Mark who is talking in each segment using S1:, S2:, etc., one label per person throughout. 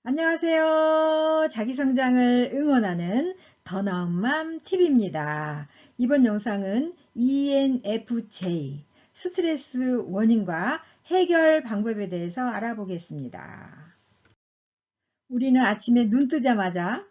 S1: 안녕하세요. 자기성장을 응원하는 더 나은 맘 TV입니다. 이번 영상은 ENFJ, 스트레스 원인과 해결 방법에 대해서 알아보겠습니다. 우리는 아침에 눈 뜨자마자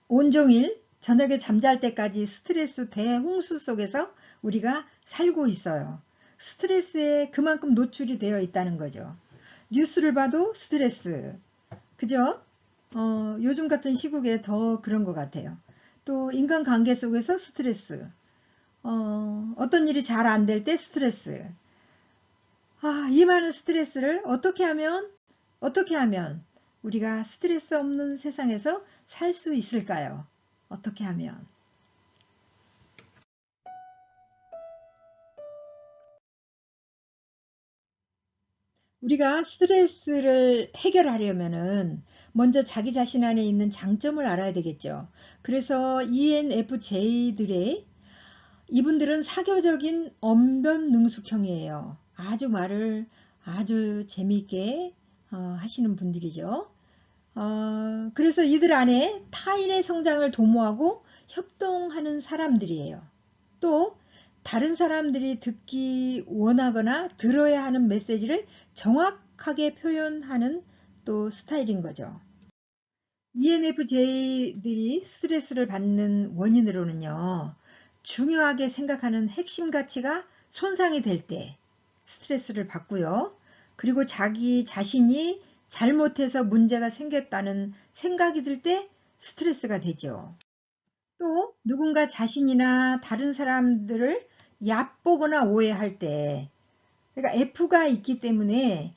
S1: 온종일 저녁에 잠잘 때까지 스트레스 대홍수 속에서 우리가 살고 있어요. 스트레스에 그만큼 노출이 되어 있다는 거죠. 뉴스를 봐도 스트레스, 그죠? 요즘 같은 시국에 더 그런 것 같아요. 또 인간관계 속에서 스트레스, 어떤 일이 잘 안 될 때 스트레스. 이 많은 스트레스를 어떻게 하면 우리가 스트레스 없는 세상에서 살 수 있을까요? 어떻게 하면? 우리가 스트레스를 해결하려면은 먼저 자기 자신 안에 있는 장점을 알아야 되겠죠. 그래서 ENFJ들의 이분들은 사교적인 언변능숙형이에요. 아주 말을 아주 재미있게 하시는 분들이죠. 그래서 이들 안에 타인의 성장을 도모하고 협동하는 사람들이에요. 또 다른 사람들이 듣기 원하거나 들어야 하는 메시지를 정확하게 표현하는 또 스타일인 거죠. ENFJ들이 스트레스를 받는 원인으로는요, 중요하게 생각하는 핵심 가치가 손상이 될 때 스트레스를 받고요. 그리고 자기 자신이 잘못해서 문제가 생겼다는 생각이 들 때 스트레스가 되죠. 또 누군가 자신이나 다른 사람들을 얕보거나 오해할 때, 그러니까 F가 있기 때문에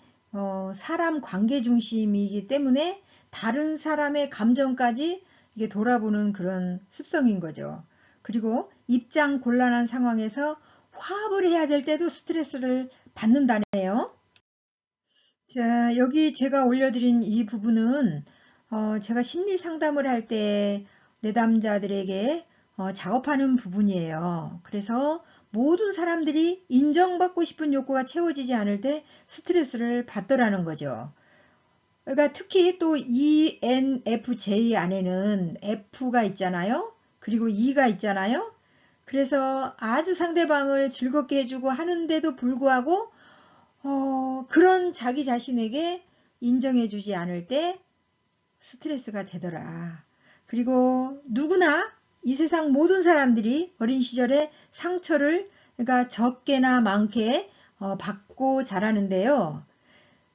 S1: 사람 관계 중심이기 때문에 다른 사람의 감정까지 이게 돌아보는 그런 습성인 거죠. 그리고 입장 곤란한 상황에서 화합을 해야 될 때도 스트레스를 받는다네요. 자, 여기 제가 올려드린 이 부분은 제가 심리 상담을 할 때 내담자들에게 작업하는 부분이에요. 그래서 모든 사람들이 인정받고 싶은 욕구가 채워지지 않을 때 스트레스를 받더라는 거죠. 그러니까 특히 또 ENFJ 안에는 F가 있잖아요. 그리고 E가 있잖아요. 그래서 아주 상대방을 즐겁게 해주고 하는데도 불구하고 그런 자기 자신에게 인정해주지 않을 때 스트레스가 되더라. 그리고 누구나 이 세상 모든 사람들이 어린 시절에 상처를 그러니까 적게나 많게 받고 자라는데요.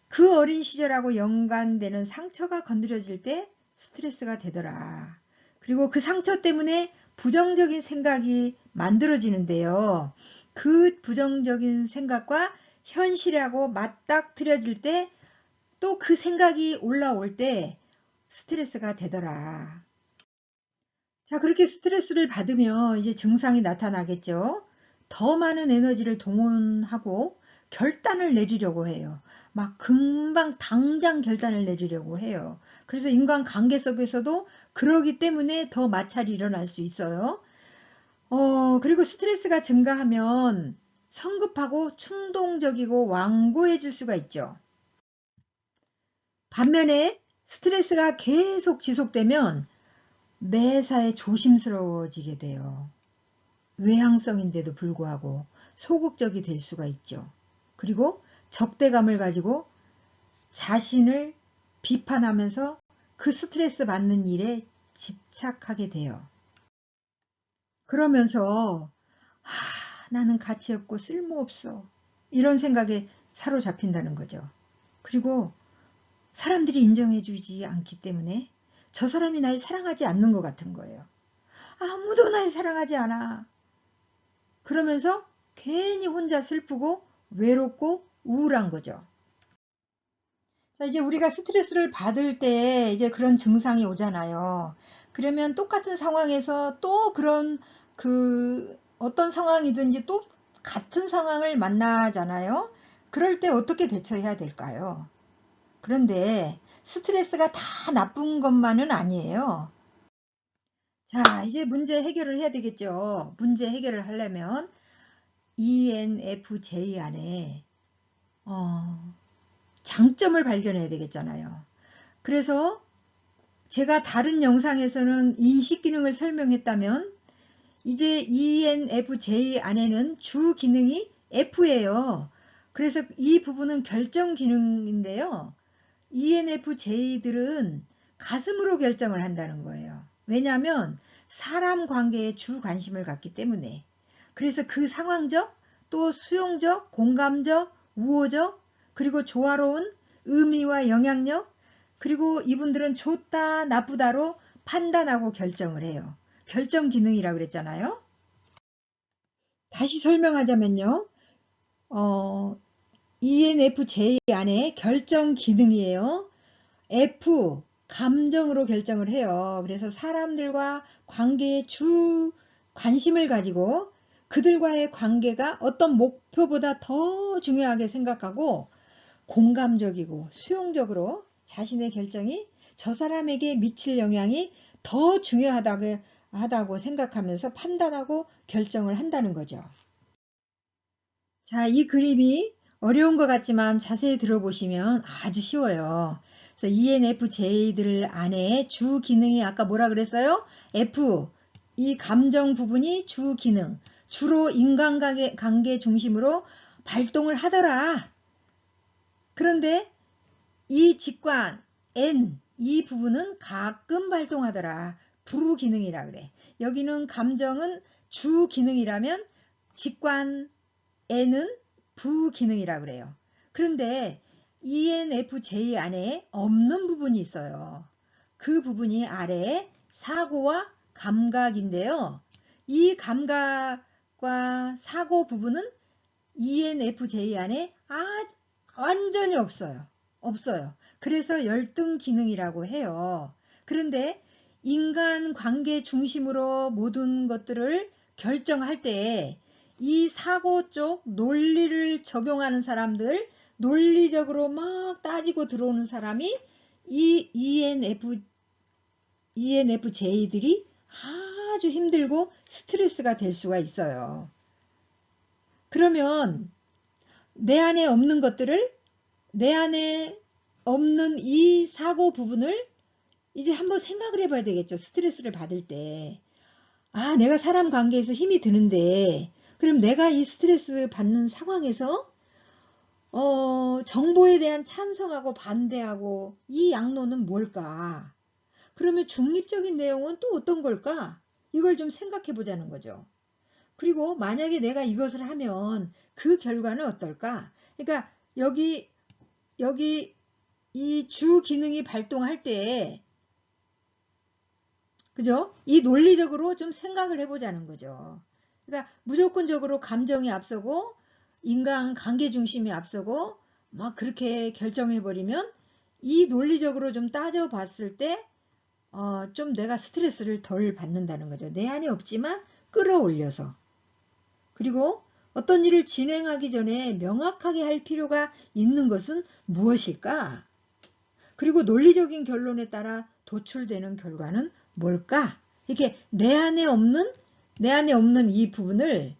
S1: 그 어린 시절하고 연관되는 상처가 건드려질 때 스트레스가 되더라. 그리고 그 상처 때문에 부정적인 생각이 만들어지는데요. 그 부정적인 생각과 현실하고 맞닥뜨려질 때 또 그 생각이 올라올 때 스트레스가 되더라. 자, 그렇게 스트레스를 받으면 이제 증상이 나타나겠죠. 더 많은 에너지를 동원하고 결단을 내리려고 해요. 막 금방 당장 결단을 내리려고 해요. 그래서 인간관계 속에서도 그러기 때문에 더 마찰이 일어날 수 있어요. 그리고 스트레스가 증가하면 성급하고 충동적이고 완고해질 수가 있죠. 반면에 스트레스가 계속 지속되면 매사에 조심스러워지게 돼요. 외향성인데도 불구하고 소극적이 될 수가 있죠. 그리고 적대감을 가지고 자신을 비판하면서 그 스트레스 받는 일에 집착하게 돼요. 그러면서 나는 가치 없고 쓸모없어. 이런 생각에 사로잡힌다는 거죠. 그리고 사람들이 인정해주지 않기 때문에 저 사람이 날 사랑하지 않는 것 같은 거예요. 아무도 날 사랑하지 않아. 그러면서 괜히 혼자 슬프고 외롭고 우울한 거죠. 자, 이제 우리가 스트레스를 받을 때 이제 그런 증상이 오잖아요. 그러면 똑같은 상황에서 또 그런 어떤 상황이든지 또 같은 상황을 만나잖아요. 그럴 때 어떻게 대처해야 될까요? 그런데 스트레스가 다 나쁜 것만은 아니에요. 자, 이제 문제 해결을 해야 되겠죠. 문제 해결을 하려면 ENFJ 안에 장점을 발견해야 되겠잖아요. 그래서 제가 다른 영상에서는 인식 기능을 설명했다면 이제 ENFJ 안에는 주 기능이 F예요. 그래서 이 부분은 결정 기능인데요. ENFJ들은 가슴으로 결정을 한다는 거예요. 왜냐하면 사람 관계에 주 관심을 갖기 때문에. 그래서 그 상황적, 또 수용적, 공감적, 우호적, 그리고 조화로운 의미와 영향력, 그리고 이분들은 좋다, 나쁘다로 판단하고 결정을 해요. 결정 기능이라고 그랬잖아요. 다시 설명하자면요. ENFJ 안에 결정 기능이에요. F, 감정으로 결정을 해요. 그래서 사람들과 관계에 주 관심을 가지고 그들과의 관계가 어떤 목표보다 더 중요하게 생각하고 공감적이고 수용적으로 자신의 결정이 저 사람에게 미칠 영향이 더 중요하다고 생각하면서 판단하고 결정을 한다는 거죠. 자, 이 그림이 어려운 것 같지만 자세히 들어보시면 아주 쉬워요. 그래서 ENFJ들 안에 주 기능이 아까 뭐라 그랬어요? F, 이 감정 부분이 주 기능, 주로 인간관계 중심으로 발동을 하더라. 그런데 이 직관, N, 이 부분은 가끔 발동하더라. 부기능이라 그래. 여기는 감정은 주 기능이라면 직관, N은 부기능이라 그래요. 그런데 ENFJ 안에 없는 부분이 있어요. 그 부분이 아래 사고와 감각인데요. 이 감각과 사고 부분은 ENFJ 안에 완전히 없어요. 그래서 열등 기능이라고 해요. 그런데 인간 관계 중심으로 모든 것들을 결정할 때 이 사고 쪽 논리를 적용하는 사람들, 논리적으로 막 따지고 들어오는 사람이 이 ENFJ들이 아주 힘들고 스트레스가 될 수가 있어요. 그러면 내 안에 없는 것들을, 내 안에 없는 이 사고 부분을 이제 한번 생각을 해봐야 되겠죠. 스트레스를 받을 때. 내가 사람 관계에서 힘이 드는데, 그럼 내가 이 스트레스 받는 상황에서 정보에 대한 찬성하고 반대하고 이 양로는 뭘까? 그러면 중립적인 내용은 또 어떤 걸까? 이걸 좀 생각해 보자는 거죠. 그리고 만약에 내가 이것을 하면 그 결과는 어떨까? 그러니까 여기 이 주 기능이 발동할 때, 그죠? 이 논리적으로 좀 생각을 해보자는 거죠. 그러니까 무조건적으로 감정이 앞서고 인간 관계 중심이 앞서고 막 그렇게 결정해버리면 이 논리적으로 좀 따져봤을 때 좀 내가 스트레스를 덜 받는다는 거죠. 내 안에 없지만 끌어올려서. 그리고 어떤 일을 진행하기 전에 명확하게 할 필요가 있는 것은 무엇일까? 그리고 논리적인 결론에 따라 도출되는 결과는 뭘까? 이렇게 내 안에 없는 이 부분을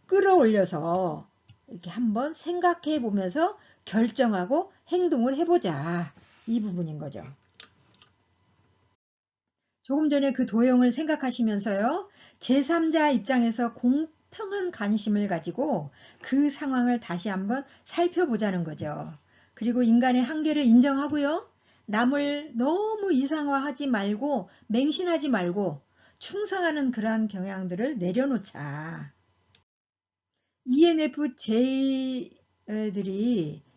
S1: 끌어올려서 이렇게 한번 생각해 보면서 결정하고 행동을 해보자. 이 부분인 거죠. 조금 전에 그 도형을 생각하시면서요. 제3자 입장에서 공평한 관심을 가지고 그 상황을 다시 한번 살펴보자는 거죠. 그리고 인간의 한계를 인정하고요. 남을 너무 이상화하지 말고 맹신하지 말고 충성하는 그러한 경향들을 내려놓자. ENFJ들이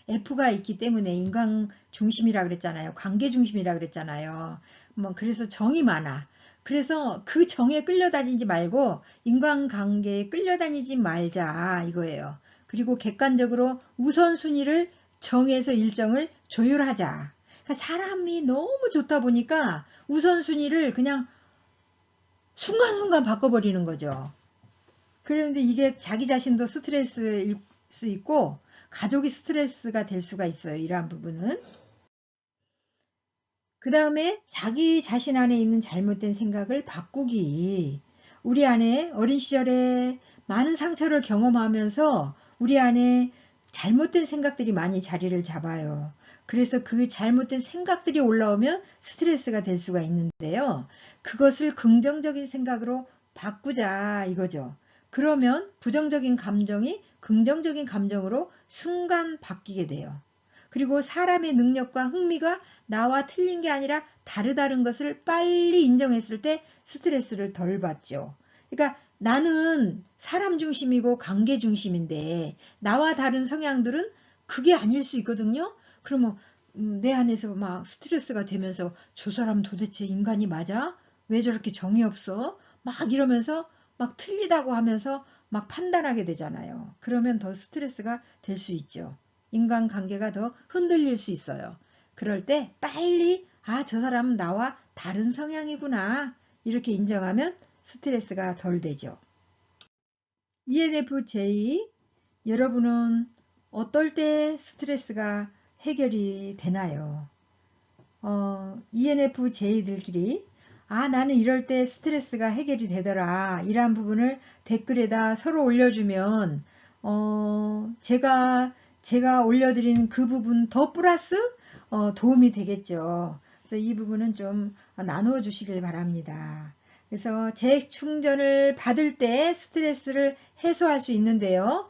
S1: F가 있기 때문에 인간 중심이라 그랬잖아요. 관계 중심이라 그랬잖아요. 그래서 정이 많아. 그래서 그 정에 끌려다니지 말고 인간관계에 끌려다니지 말자 이거예요. 그리고 객관적으로 우선순위를 정해서 일정을 조율하자. 그러니까 사람이 너무 좋다 보니까 우선순위를 그냥 순간순간 바꿔버리는 거죠. 그런데 이게 자기 자신도 스트레스일 수 있고 가족이 스트레스가 될 수가 있어요. 이러한 부분은. 그 다음에 자기 자신 안에 있는 잘못된 생각을 바꾸기. 우리 안에 어린 시절에 많은 상처를 경험하면서 우리 안에 잘못된 생각들이 많이 자리를 잡아요. 그래서 그 잘못된 생각들이 올라오면 스트레스가 될 수가 있는데요. 그것을 긍정적인 생각으로 바꾸자 이거죠. 그러면 부정적인 감정이 긍정적인 감정으로 순간 바뀌게 돼요. 그리고 사람의 능력과 흥미가 나와 틀린 게 아니라 다르다는 것을 빨리 인정했을 때 스트레스를 덜 받죠. 그러니까 나는 사람 중심이고 관계 중심인데 나와 다른 성향들은 그게 아닐 수 있거든요. 그러면 내 안에서 막 스트레스가 되면서 저 사람 도대체 인간이 맞아? 왜 저렇게 정이 없어? 막 이러면서 막 틀리다고 하면서 막 판단하게 되잖아요. 그러면 더 스트레스가 될 수 있죠. 인간관계가 더 흔들릴 수 있어요. 그럴 때 빨리 저 사람은 나와 다른 성향이구나 이렇게 인정하면 스트레스가 덜 되죠. ENFJ, 여러분은 어떨 때 스트레스가 해결이 되나요? ENFJ들끼리 나는 이럴 때 스트레스가 해결이 되더라 이러한 부분을 댓글에다 서로 올려주면 제가 올려드린 그 부분 더 플러스 도움이 되겠죠. 그래서 이 부분은 좀 나누어 주시길 바랍니다. 그래서 재충전을 받을 때 스트레스를 해소할 수 있는데요.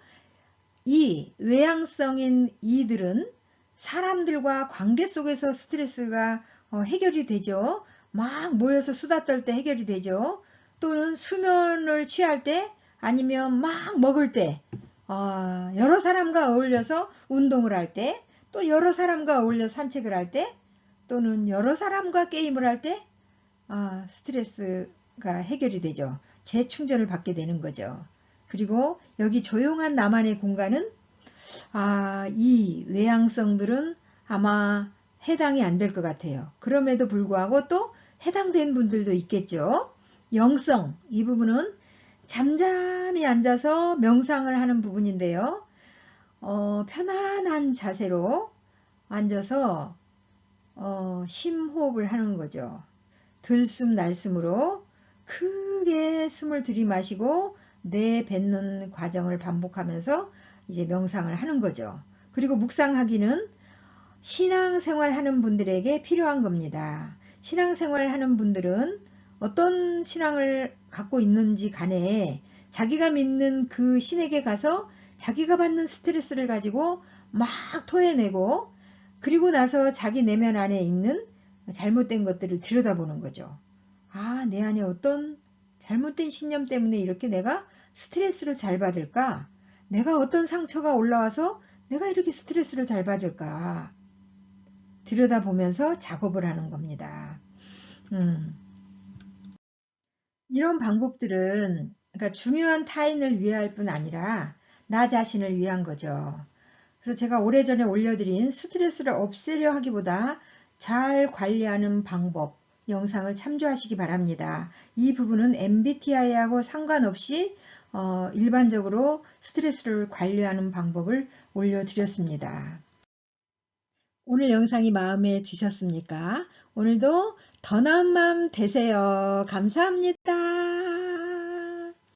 S1: 이 외향성인 이들은 사람들과 관계 속에서 스트레스가 해결이 되죠. 막 모여서 수다 떨 때 해결이 되죠. 또는 수면을 취할 때 아니면 막 먹을 때 여러 사람과 어울려서 운동을 할 때 또 여러 사람과 어울려 산책을 할 때 또는 여러 사람과 게임을 할 때 스트레스가 해결이 되죠. 재충전을 받게 되는 거죠. 그리고 여기 조용한 나만의 공간은 이 외향성들은 아마 해당이 안 될 것 같아요. 그럼에도 불구하고 또 해당된 분들도 있겠죠. 영성, 이 부분은 잠잠히 앉아서 명상을 하는 부분인데요. 편안한 자세로 앉아서 심호흡을 하는 거죠. 들숨 날숨으로 크게 숨을 들이마시고 내뱉는 과정을 반복하면서 이제 명상을 하는 거죠. 그리고 묵상하기는 신앙생활 하는 분들에게 필요한 겁니다. 신앙생활 하는 분들은 어떤 신앙을 갖고 있는지 간에 자기가 믿는 그 신에게 가서 자기가 받는 스트레스를 가지고 막 토해내고 그리고 나서 자기 내면 안에 있는 잘못된 것들을 들여다보는 거죠. 내 안에 어떤 잘못된 신념 때문에 이렇게 내가 스트레스를 잘 받을까? 내가 어떤 상처가 올라와서 내가 이렇게 스트레스를 잘 받을까? 들여다보면서 작업을 하는 겁니다. 이런 방법들은 그러니까 중요한 타인을 위할 뿐 아니라 나 자신을 위한 거죠. 그래서 제가 오래전에 올려드린 스트레스를 없애려 하기보다 잘 관리하는 방법 영상을 참조하시기 바랍니다. 이 부분은 MBTI하고 상관없이 일반적으로 스트레스를 관리하는 방법을 올려드렸습니다. 오늘 영상이 마음에 드셨습니까? 오늘도 더 나은 마음 되세요. 감사합니다.